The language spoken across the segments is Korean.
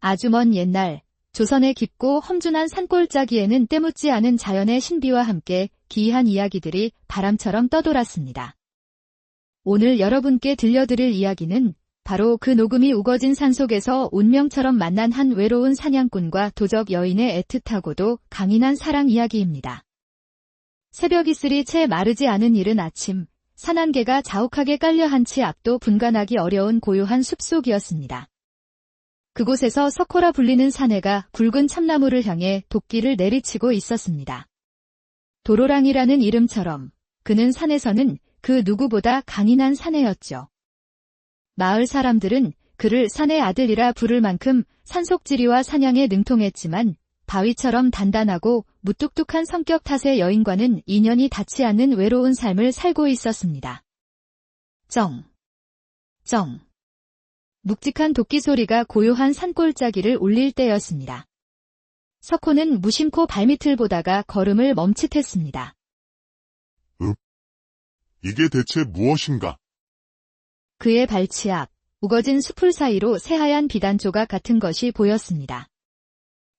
아주 먼 옛날 조선의 깊고 험준한 산골짜기에는 때묻지 않은 자연의 신비와 함께 기이한 이야기들이 바람처럼 떠돌았습니다. 오늘 여러분께 들려드릴 이야기는 바로 그 녹음이 우거진 산속에서 운명처럼 만난 한 외로운 사냥꾼과 도적 여인의 애틋하고도 강인한 사랑 이야기입니다. 새벽 이슬이 채 마르지 않은 이른 아침, 산안개가 자욱하게 깔려 한 치 앞도 분간하기 어려운 고요한 숲속이었습니다. 그곳에서 석호라 불리는 사내가 굵은 참나무를 향해 도끼를 내리치고 있었습니다. 도로랑이라는 이름처럼 그는 산에서는 그 누구보다 강인한 사내였죠. 마을 사람들은 그를 산의 아들이라 부를 만큼 산속지리와 사냥에 능통했지만 바위처럼 단단하고 무뚝뚝한 성격 탓에 여인과는 인연이 닿지 않는 외로운 삶을 살고 있었습니다. 쩡. 묵직한 도끼 소리가 고요한 산골짜기를 울릴 때였습니다. 석호는 무심코 발밑을 보다가 걸음을 멈칫했습니다. 이게 대체 무엇인가? 그의 발치 앞, 우거진 수풀 사이로 새하얀 비단 조각 같은 것이 보였습니다.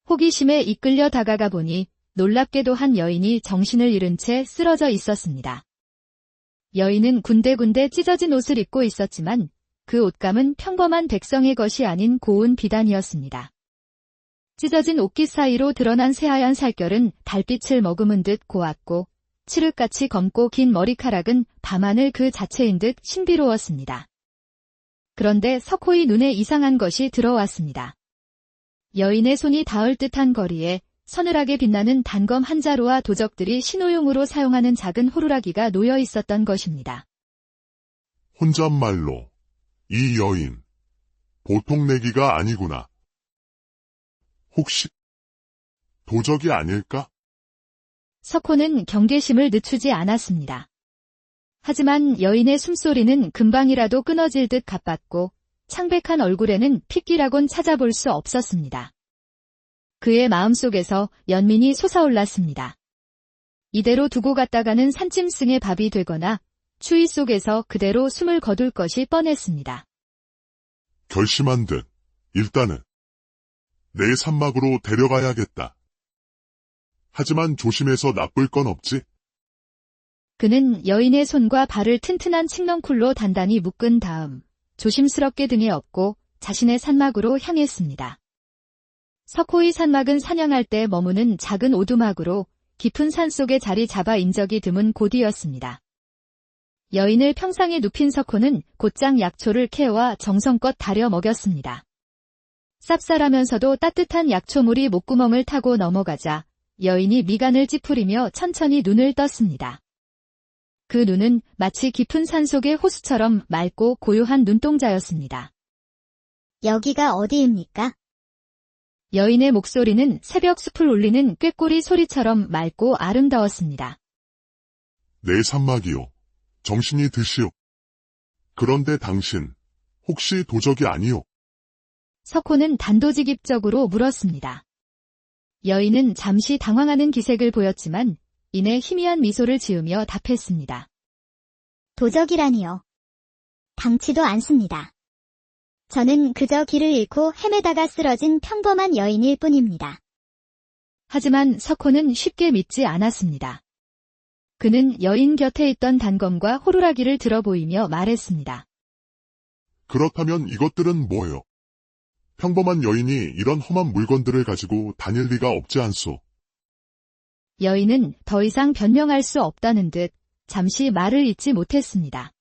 호기심에 이끌려 다가가 보니 놀랍게도 한 여인이 정신을 잃은 채 쓰러져 있었습니다. 여인은 군데군데 찢어진 옷을 입고 있었지만 그 옷감은 평범한 백성의 것이 아닌 고운 비단이었습니다. 찢어진 옷깃 사이로 드러난 새하얀 살결은 달빛을 머금은 듯 고왔고 칠흑같이 검고 긴 머리카락은 밤하늘 그 자체인 듯 신비로웠습니다. 그런데 석호의 눈에 이상한 것이 들어왔습니다. 여인의 손이 닿을 듯한 거리에 서늘하게 빛나는 단검 한 자루와 도적들이 신호용으로 사용하는 작은 호루라기가 놓여 있었던 것입니다. 혼잣말로 이 여인, 보통 내기가 아니구나. 혹시 도적이 아닐까? 석호는 경계심을 늦추지 않았습니다. 하지만 여인의 숨소리는 금방이라도 끊어질 듯 가빴고 창백한 얼굴에는 핏기라곤 찾아볼 수 없었습니다. 그의 마음속에서 연민이 솟아올랐습니다. 이대로 두고 갔다가는 산짐승의 밥이 되거나 추위 속에서 그대로 숨을 거둘 것이 뻔했습니다. 결심한 듯 일단은 내 산막으로 데려가야겠다. 하지만 조심해서 나쁠 건 없지? 그는 여인의 손과 발을 튼튼한 칡넝쿨로 단단히 묶은 다음 조심스럽게 등에 업고 자신의 산막으로 향했습니다. 석호의 산막은 사냥할 때 머무는 작은 오두막으로 깊은 산속에 자리 잡아 인적이 드문 곳이었습니다. 여인을 평상에 눕힌 석호는 곧장 약초를 캐와 정성껏 다려 먹였습니다. 쌉쌀하면서도 따뜻한 약초물이 목구멍을 타고 넘어가자 여인이 미간을 찌푸리며 천천히 눈을 떴습니다. 그 눈은 마치 깊은 산속의 호수처럼 맑고 고요한 눈동자였습니다. 여기가 어디입니까? 여인의 목소리는 새벽 숲을 울리는 꾀꼬리 소리처럼 맑고 아름다웠습니다. 내 산막이요. 정신이 드시오. 그런데 당신, 혹시 도적이 아니오? 석호는 단도직입적으로 물었습니다. 여인은 잠시 당황하는 기색을 보였지만 이내 희미한 미소를 지으며 답했습니다. 도적이라니요. 당치도 않습니다. 저는 그저 길을 잃고 헤매다가 쓰러진 평범한 여인일 뿐입니다. 하지만 석호는 쉽게 믿지 않았습니다. 그는 여인 곁에 있던 단검과 호루라기를 들어 보이며 말했습니다. 그렇다면 이것들은 뭐요? 평범한 여인이 이런 험한 물건들을 가지고 다닐 리가 없지 않소. 여인은 더 이상 변명할 수 없다는 듯 잠시 말을 잇지 못했습니다.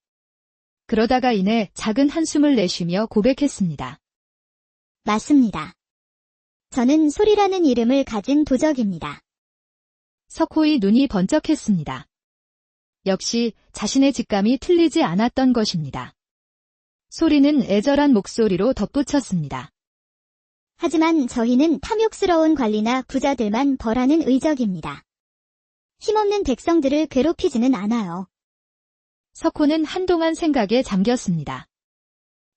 그러다가 이내 작은 한숨을 내쉬며 고백했습니다. 맞습니다. 저는 소리라는 이름을 가진 도적입니다. 석호의 눈이 번쩍했습니다. 역시 자신의 직감이 틀리지 않았던 것입니다. 소리는 애절한 목소리로 덧붙였습니다. 하지만 저희는 탐욕스러운 관리나 부자들만 벌하는 의적입니다. 힘없는 백성들을 괴롭히지는 않아요. 석호는 한동안 생각에 잠겼습니다.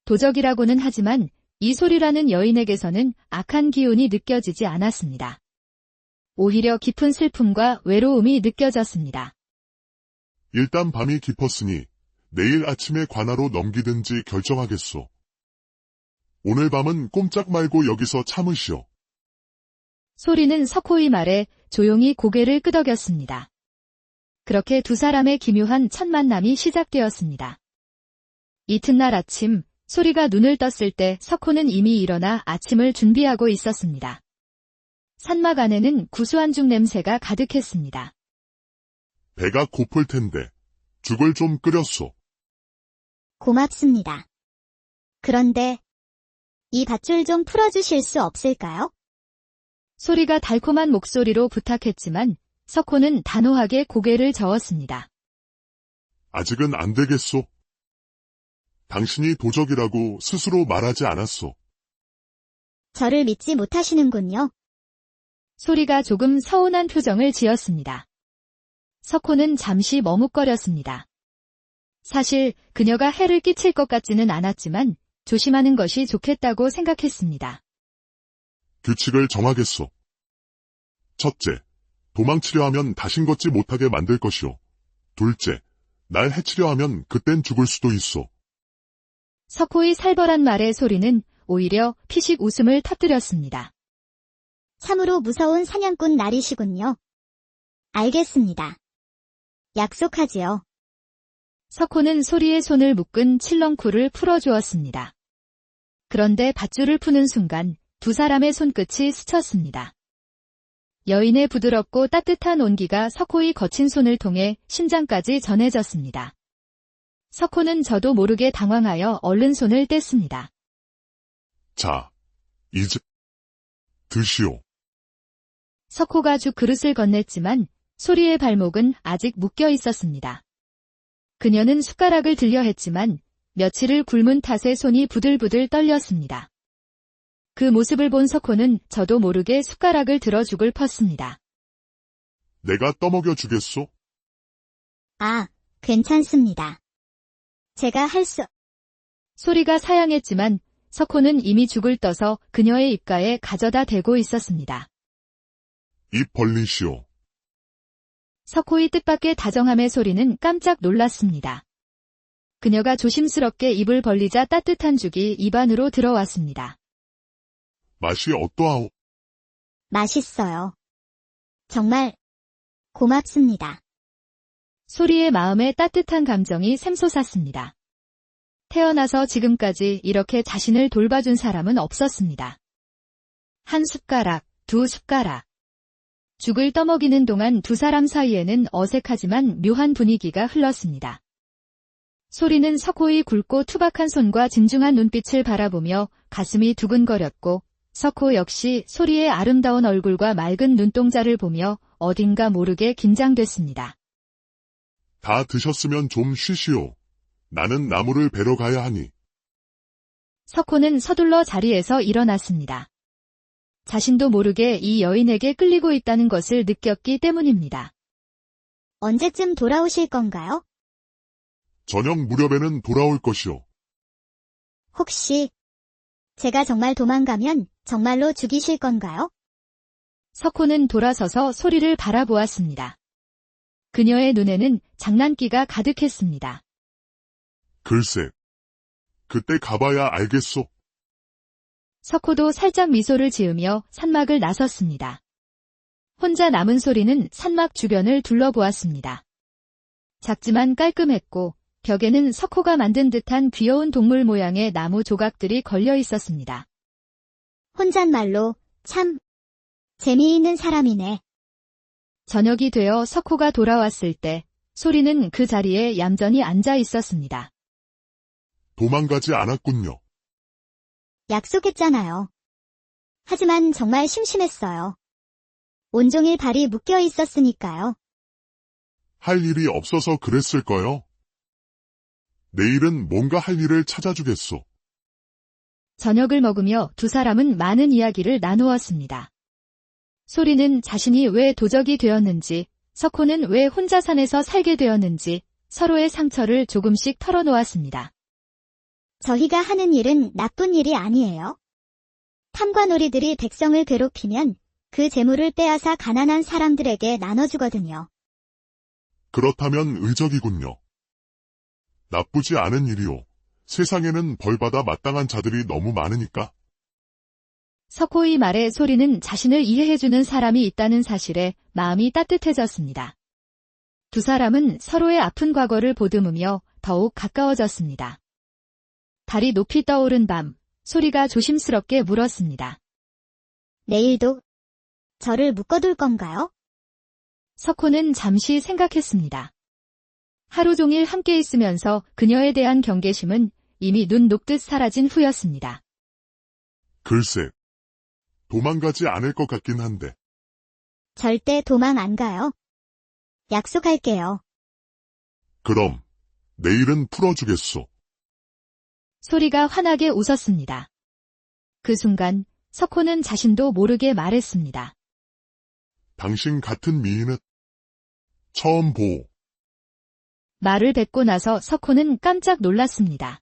도적이라고는 하지만 이 소리라는 여인에게서는 악한 기운이 느껴지지 않았습니다. 오히려 깊은 슬픔과 외로움이 느껴졌습니다. 일단 밤이 깊었으니 내일 아침에 관하로 넘기든지 결정하겠소. 오늘 밤은 꼼짝 말고 여기서 참으시오. 소리는 석호의 말에 조용히 고개를 끄덕였습니다. 그렇게 두 사람의 기묘한 첫 만남이 시작되었습니다. 이튿날 아침, 소리가 눈을 떴을 때 석호는 이미 일어나 아침을 준비하고 있었습니다. 산막 안에는 구수한 죽 냄새가 가득했습니다. 배가 고플 텐데 죽을 좀 끓였소. 고맙습니다. 그런데 이 밧줄 좀 풀어주실 수 없을까요? 소리가 달콤한 목소리로 부탁했지만 석호는 단호하게 고개를 저었습니다. 아직은 안 되겠소. 당신이 도적이라고 스스로 말하지 않았소. 저를 믿지 못하시는군요. 소리가 조금 서운한 표정을 지었습니다. 석호는 잠시 머뭇거렸습니다. 사실 그녀가 해를 끼칠 것 같지는 않았지만 조심하는 것이 좋겠다고 생각했습니다. 규칙을 정하겠소. 첫째, 도망치려 하면 다신 걷지 못하게 만들 것이오. 둘째, 날 해치려 하면 그땐 죽을 수도 있소. 석호의 살벌한 말에 소리는 오히려 피식 웃음을 터뜨렸습니다. 참으로 무서운 사냥꾼 날이시군요. 알겠습니다. 약속하지요. 석호는 소리의 손을 묶은 칠렁쿨을 풀어주었습니다. 그런데 밧줄을 푸는 순간 두 사람의 손끝이 스쳤습니다. 여인의 부드럽고 따뜻한 온기가 석호의 거친 손을 통해 심장까지 전해졌습니다. 석호는 저도 모르게 당황하여 얼른 손을 뗐습니다. 자, 이제 드시오. 석호가 죽 그릇을 건넸지만 소리의 발목은 아직 묶여 있었습니다. 그녀는 숟가락을 들려 했지만 며칠을 굶은 탓에 손이 부들부들 떨렸습니다. 그 모습을 본 석호는 저도 모르게 숟가락을 들어 죽을 펐습니다. 내가 떠먹여 주겠소? 아, 괜찮습니다. 제가 소리가 사양했지만 석호는 이미 죽을 떠서 그녀의 입가에 가져다 대고 있었습니다. 입 벌리시오. 석호의 뜻밖의 다정함의 소리는 깜짝 놀랐습니다. 그녀가 조심스럽게 입을 벌리자 따뜻한 죽이 입 안으로 들어왔습니다. 맛이 어떠하오? 맛있어요. 정말 고맙습니다. 소리의 마음에 따뜻한 감정이 샘솟았습니다. 태어나서 지금까지 이렇게 자신을 돌봐준 사람은 없었습니다. 한 숟가락, 두 숟가락. 죽을 떠먹이는 동안 두 사람 사이에는 어색하지만 묘한 분위기가 흘렀습니다. 소리는 석호의 굵고 투박한 손과 진중한 눈빛을 바라보며 가슴이 두근거렸고 석호 역시 소리의 아름다운 얼굴과 맑은 눈동자를 보며 어딘가 모르게 긴장됐습니다. 다 드셨으면 좀 쉬시오. 나는 나무를 베러 가야 하니. 석호는 서둘러 자리에서 일어났습니다. 자신도 모르게 이 여인에게 끌리고 있다는 것을 느꼈기 때문입니다. 언제쯤 돌아오실 건가요? 저녁 무렵에는 돌아올 것이오. 혹시 제가 정말 도망가면 정말로 죽이실 건가요? 석호는 돌아서서 소리를 바라보았습니다. 그녀의 눈에는 장난기가 가득했습니다. 글쎄, 그때 가봐야 알겠소. 석호도 살짝 미소를 지으며 산막을 나섰습니다. 혼자 남은 소리는 산막 주변을 둘러보았습니다. 작지만 깔끔했고 벽에는 석호가 만든 듯한 귀여운 동물 모양의 나무 조각들이 걸려 있었습니다. 혼잣말로 참 재미있는 사람이네. 저녁이 되어 석호가 돌아왔을 때 소리는 그 자리에 얌전히 앉아 있었습니다. 도망가지 않았군요. 약속했잖아요. 하지만 정말 심심했어요. 온종일 발이 묶여 있었으니까요. 할 일이 없어서 그랬을 거요. 내일은 뭔가 할 일을 찾아주겠소. 저녁을 먹으며 두 사람은 많은 이야기를 나누었습니다. 소리는 자신이 왜 도적이 되었는지, 석호는 왜 혼자 산에서 살게 되었는지 서로의 상처를 조금씩 털어놓았습니다. 저희가 하는 일은 나쁜 일이 아니에요. 탐관오리들이 백성을 괴롭히면 그 재물을 빼앗아 가난한 사람들에게 나눠주거든요. 그렇다면 의적이군요. 나쁘지 않은 일이오. 세상에는 벌받아 마땅한 자들이 너무 많으니까. 석호의 말에 소리는 자신을 이해해주는 사람이 있다는 사실에 마음이 따뜻해졌습니다. 두 사람은 서로의 아픈 과거를 보듬으며 더욱 가까워졌습니다. 달이 높이 떠오른 밤, 소리가 조심스럽게 물었습니다. 내일도 저를 묶어둘 건가요? 석호는 잠시 생각했습니다. 하루 종일 함께 있으면서 그녀에 대한 경계심은 이미 눈 녹듯 사라진 후였습니다. 글쎄, 도망가지 않을 것 같긴 한데. 절대 도망 안 가요. 약속할게요. 그럼 내일은 풀어주겠소. 소리가 환하게 웃었습니다. 그 순간 석호는 자신도 모르게 말했습니다. 당신 같은 미인은 처음 보. 말을 뱉고 나서 석호는 깜짝 놀랐습니다.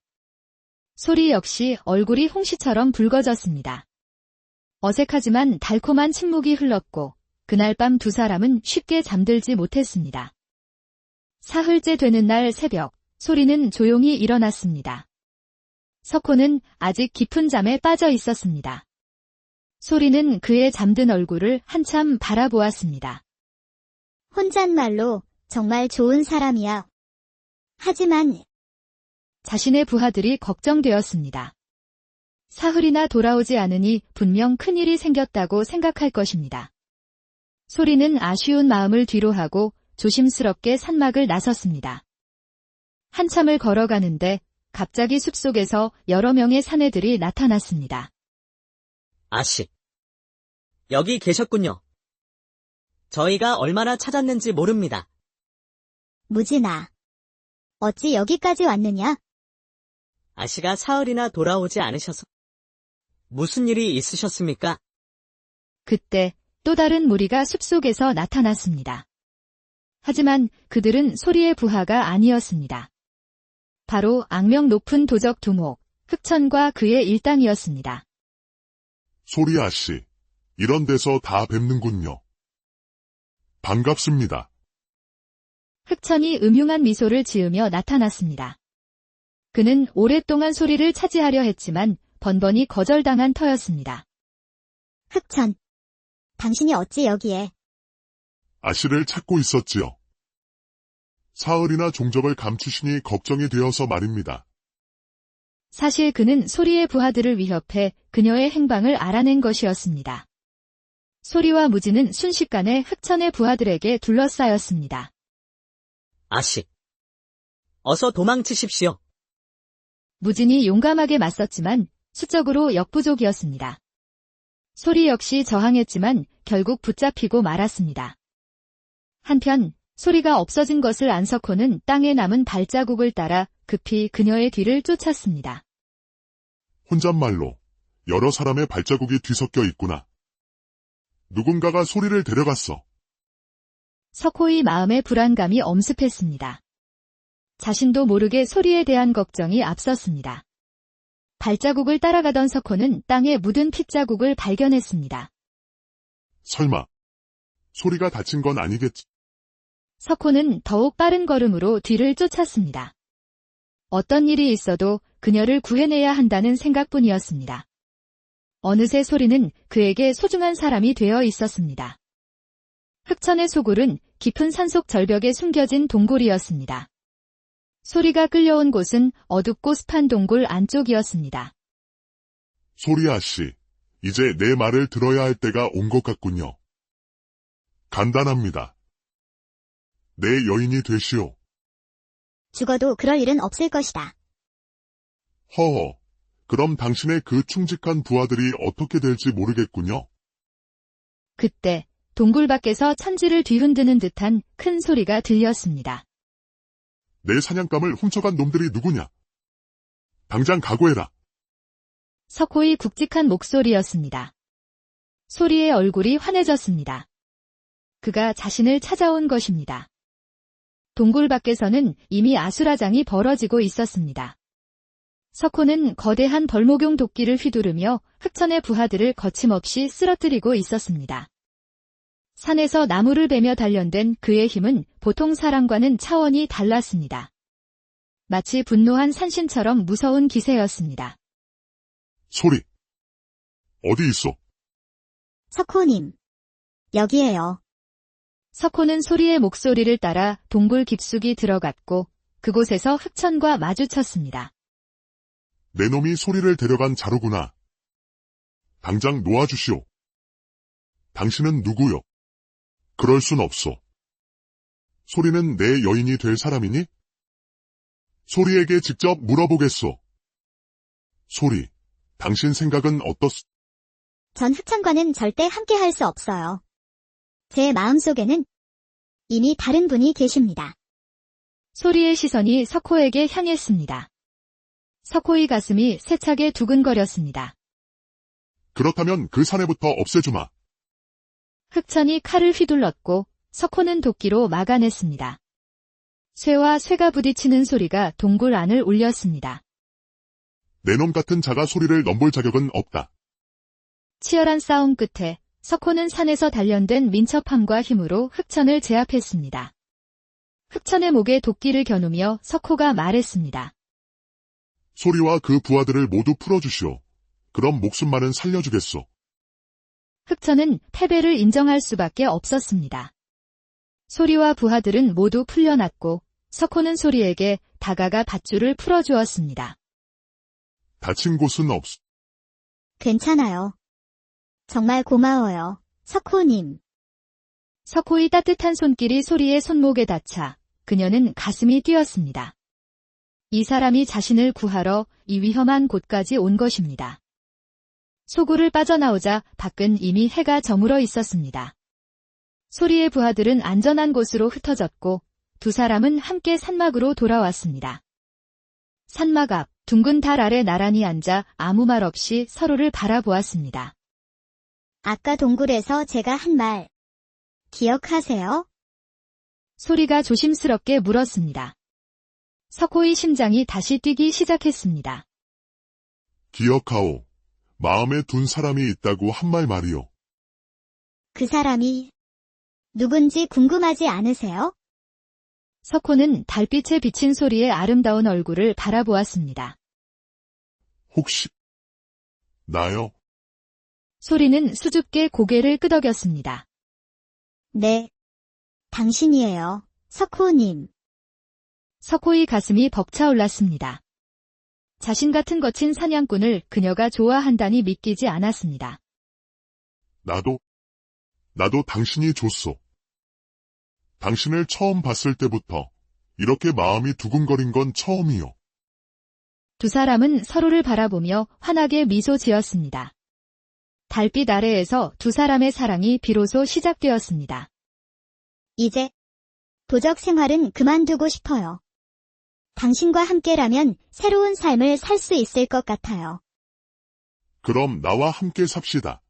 소리 역시 얼굴이 홍시처럼 붉어졌습니다. 어색하지만 달콤한 침묵이 흘렀고 그날 밤 두 사람은 쉽게 잠들지 못했습니다. 사흘째 되는 날 새벽, 소리는 조용히 일어났습니다. 석호는 아직 깊은 잠에 빠져 있었습니다. 소리는 그의 잠든 얼굴을 한참 바라보았습니다. 혼잣말로 정말 좋은 사람이야. 하지만 자신의 부하들이 걱정되었습니다. 사흘이나 돌아오지 않으니 분명 큰일이 생겼다고 생각할 것입니다. 소리는 아쉬운 마음을 뒤로하고 조심스럽게 산막을 나섰습니다. 한참을 걸어가는데 갑자기 숲속에서 여러 명의 사내들이 나타났습니다. 아씨, 여기 계셨군요. 저희가 얼마나 찾았는지 모릅니다. 무진아, 어찌 여기까지 왔느냐? 아씨가 사흘이나 돌아오지 않으셔서. 무슨 일이 있으셨습니까? 그때 또 다른 무리가 숲속에서 나타났습니다. 하지만 그들은 소리의 부하가 아니었습니다. 바로 악명 높은 도적 두목, 흑천과 그의 일당이었습니다. 소리 아씨, 이런 데서 다 뵙는군요. 반갑습니다. 흑천이 음흉한 미소를 지으며 나타났습니다. 그는 오랫동안 소리를 차지하려 했지만 번번이 거절당한 터였습니다. 흑천, 당신이 어찌 여기에? 아씨를 찾고 있었지요. 사흘이나 종적을 감추시니 걱정이 되어서 말입니다. 사실 그는 소리의 부하들을 위협해 그녀의 행방을 알아낸 것이었습니다. 소리와 무지는 순식간에 흑천의 부하들에게 둘러싸였습니다. 아씨, 어서 도망치십시오. 무진이 용감하게 맞섰지만 수적으로 역부족이었습니다. 소리 역시 저항했지만 결국 붙잡히고 말았습니다. 한편 소리가 없어진 것을 안 석호는 땅에 남은 발자국을 따라 급히 그녀의 뒤를 쫓았습니다. 혼잣말로 여러 사람의 발자국이 뒤섞여 있구나. 누군가가 소리를 데려갔어. 석호의 마음에 불안감이 엄습했습니다. 자신도 모르게 소리에 대한 걱정이 앞섰습니다. 발자국을 따라가던 석호는 땅에 묻은 핏자국을 발견했습니다. 설마 소리가 다친 건 아니겠지? 석호는 더욱 빠른 걸음으로 뒤를 쫓았습니다. 어떤 일이 있어도 그녀를 구해내야 한다는 생각뿐이었습니다. 어느새 소리는 그에게 소중한 사람이 되어 있었습니다. 흑천의 소굴은 깊은 산속 절벽에 숨겨진 동굴이었습니다. 소리가 끌려온 곳은 어둡고 습한 동굴 안쪽이었습니다. 소리 아씨, 이제 내 말을 들어야 할 때가 온 것 같군요. 간단합니다. 내 여인이 되시오. 죽어도 그럴 일은 없을 것이다. 허허, 그럼 당신의 그 충직한 부하들이 어떻게 될지 모르겠군요. 그때 동굴 밖에서 천지를 뒤흔드는 듯한 큰 소리가 들렸습니다. 내 사냥감을 훔쳐간 놈들이 누구냐? 당장 각오해라. 석호의 굵직한 목소리였습니다. 소리의 얼굴이 환해졌습니다. 그가 자신을 찾아온 것입니다. 동굴 밖에서는 이미 아수라장이 벌어지고 있었습니다. 석호는 거대한 벌목용 도끼를 휘두르며 흑천의 부하들을 거침없이 쓰러뜨리고 있었습니다. 산에서 나무를 베며 단련된 그의 힘은 보통 사람과는 차원이 달랐습니다. 마치 분노한 산신처럼 무서운 기세였습니다. 소리. 어디 있어? 석호님. 여기에요. 석호는 소리의 목소리를 따라 동굴 깊숙이 들어갔고 그곳에서 흑천과 마주쳤습니다. 내 놈이 소리를 데려간 자루구나. 당장 놓아주시오. 당신은 누구요? 그럴 순 없어. 소리는 내 여인이 될 사람이니? 소리에게 직접 물어보겠소. 소리, 당신 생각은 어떻소? 전 흑천과는 절대 함께 할 수 없어요. 제 마음속에는 이미 다른 분이 계십니다. 소리의 시선이 석호에게 향했습니다. 석호의 가슴이 세차게 두근거렸습니다. 그렇다면 그 사내부터 없애주마. 흑천이 칼을 휘둘렀고 석호는 도끼로 막아냈습니다. 쇠와 쇠가 부딪히는 소리가 동굴 안을 울렸습니다. 내 놈 같은 자가 소리를 넘볼 자격은 없다. 치열한 싸움 끝에 석호는 산에서 단련된 민첩함과 힘으로 흑천을 제압했습니다. 흑천의 목에 도끼를 겨누며 석호가 말했습니다. 소리와 그 부하들을 모두 풀어주시오. 그럼 목숨만은 살려주겠소. 흑천은 패배를 인정할 수밖에 없었습니다. 소리와 부하들은 모두 풀려났고 석호는 소리에게 다가가 밧줄을 풀어주었습니다. 다친 곳은 없소. 괜찮아요. 정말 고마워요. 석호님. 석호의 따뜻한 손길이 소리의 손목에 닿자 그녀는 가슴이 뛰었습니다. 이 사람이 자신을 구하러 이 위험한 곳까지 온 것입니다. 소굴을 빠져나오자 밖은 이미 해가 저물어 있었습니다. 소리의 부하들은 안전한 곳으로 흩어졌고 두 사람은 함께 산막으로 돌아왔습니다. 산막 앞 둥근 달 아래 나란히 앉아 아무 말 없이 서로를 바라보았습니다. 아까 동굴에서 제가 한 말 기억하세요? 소리가 조심스럽게 물었습니다. 석호의 심장이 다시 뛰기 시작했습니다. 기억하오. 마음에 둔 사람이 있다고 한 말 말이오. 그 사람이 누군지 궁금하지 않으세요? 석호는 달빛에 비친 소리의 아름다운 얼굴을 바라보았습니다. 혹시 나요? 소리는 수줍게 고개를 끄덕였습니다. 네. 당신이에요. 석호님. 석호의 가슴이 벅차올랐습니다. 자신 같은 거친 사냥꾼을 그녀가 좋아한다니 믿기지 않았습니다. 나도 당신이 줬소. 당신을 처음 봤을 때부터 이렇게 마음이 두근거린 건 처음이요. 두 사람은 서로를 바라보며 환하게 미소 지었습니다. 달빛 아래에서 두 사람의 사랑이 비로소 시작되었습니다. 이제 도적 생활은 그만두고 싶어요. 당신과 함께라면 새로운 삶을 살 수 있을 것 같아요. 그럼 나와 함께 삽시다.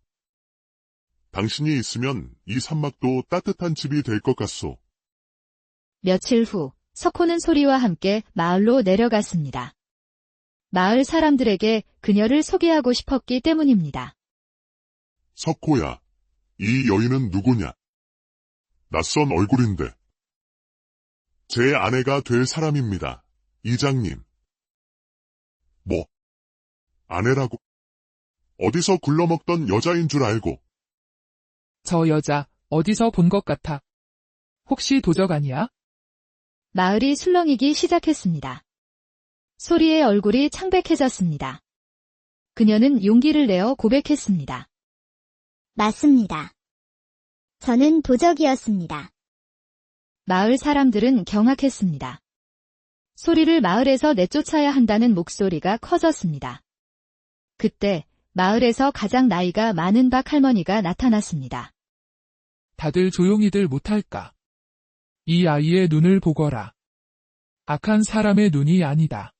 당신이 있으면 이 산막도 따뜻한 집이 될 것 같소. 며칠 후 석호는 소리와 함께 마을로 내려갔습니다. 마을 사람들에게 그녀를 소개하고 싶었기 때문입니다. 석호야, 이 여인은 누구냐? 낯선 얼굴인데. 제 아내가 될 사람입니다. 이장님. 뭐? 아내라고? 어디서 굴러먹던 여자인 줄 알고. 저 여자 어디서 본 것 같아. 혹시 도적 아니야? 마을이 술렁이기 시작했습니다. 소리의 얼굴이 창백해졌습니다. 그녀는 용기를 내어 고백했습니다. 맞습니다. 저는 도적이었습니다. 마을 사람들은 경악했습니다. 소리를 마을에서 내쫓아야 한다는 목소리가 커졌습니다. 그때 마을에서 가장 나이가 많은 박 할머니가 나타났습니다. 다들 조용히들 못할까? 이 아이의 눈을 보거라. 악한 사람의 눈이 아니다.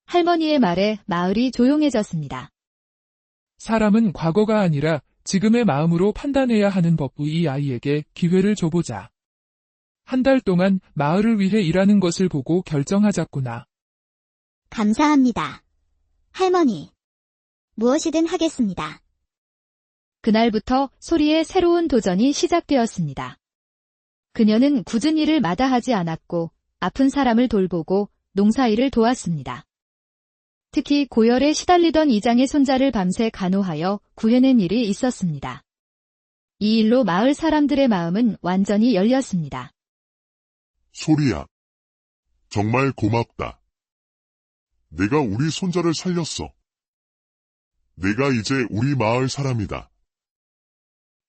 할머니의 말에 마을이 조용해졌습니다. 사람은 과거가 아니라 지금의 마음으로 판단해야 하는 법부. 이 아이에게 기회를 줘보자. 한 달 동안 마을을 위해 일하는 것을 보고 결정하자꾸나. 감사합니다. 할머니. 무엇이든 하겠습니다. 그날부터 소리의 새로운 도전이 시작되었습니다. 그녀는 굳은 일을 마다하지 않았고 아픈 사람을 돌보고 농사일을 도왔습니다. 특히 고열에 시달리던 이장의 손자를 밤새 간호하여 구해낸 일이 있었습니다. 이 일로 마을 사람들의 마음은 완전히 열렸습니다. 소리야. 정말 고맙다. 내가 우리 손자를 살렸어. 내가 이제 우리 마을 사람이다.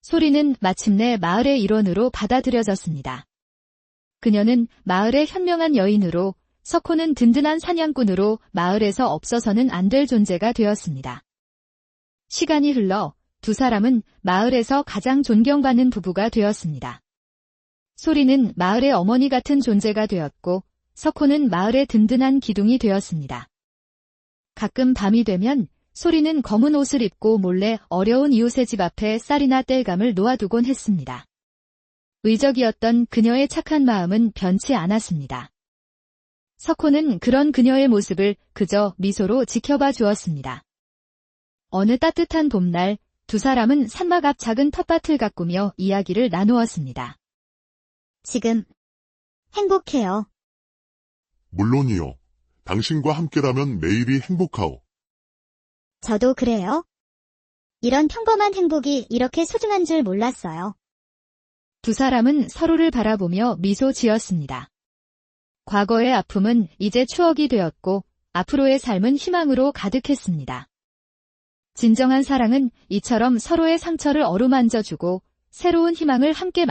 소리는 마침내 마을의 일원으로 받아들여졌습니다. 그녀는 마을의 현명한 여인으로, 석호는 든든한 사냥꾼으로 마을에서 없어서는 안 될 존재가 되었습니다. 시간이 흘러 두 사람은 마을에서 가장 존경받는 부부가 되었습니다. 소리는 마을의 어머니 같은 존재가 되었고, 석호는 마을의 든든한 기둥이 되었습니다. 가끔 밤이 되면 소리는 검은 옷을 입고 몰래 어려운 이웃의 집 앞에 쌀이나 땔감을 놓아두곤 했습니다. 의적이었던 그녀의 착한 마음은 변치 않았습니다. 석호는 그런 그녀의 모습을 그저 미소로 지켜봐 주었습니다. 어느 따뜻한 봄날, 두 사람은 산막 앞 작은 텃밭을 가꾸며 이야기를 나누었습니다. 지금 행복해요. 물론이요. 당신과 함께라면 매일이 행복하오. 저도 그래요. 이런 평범한 행복이 이렇게 소중한 줄 몰랐어요. 두 사람은 서로를 바라보며 미소 지었습니다. 과거의 아픔은 이제 추억이 되었고 앞으로의 삶은 희망으로 가득했습니다. 진정한 사랑은 이처럼 서로의 상처를 어루만져주고 새로운 희망을 함께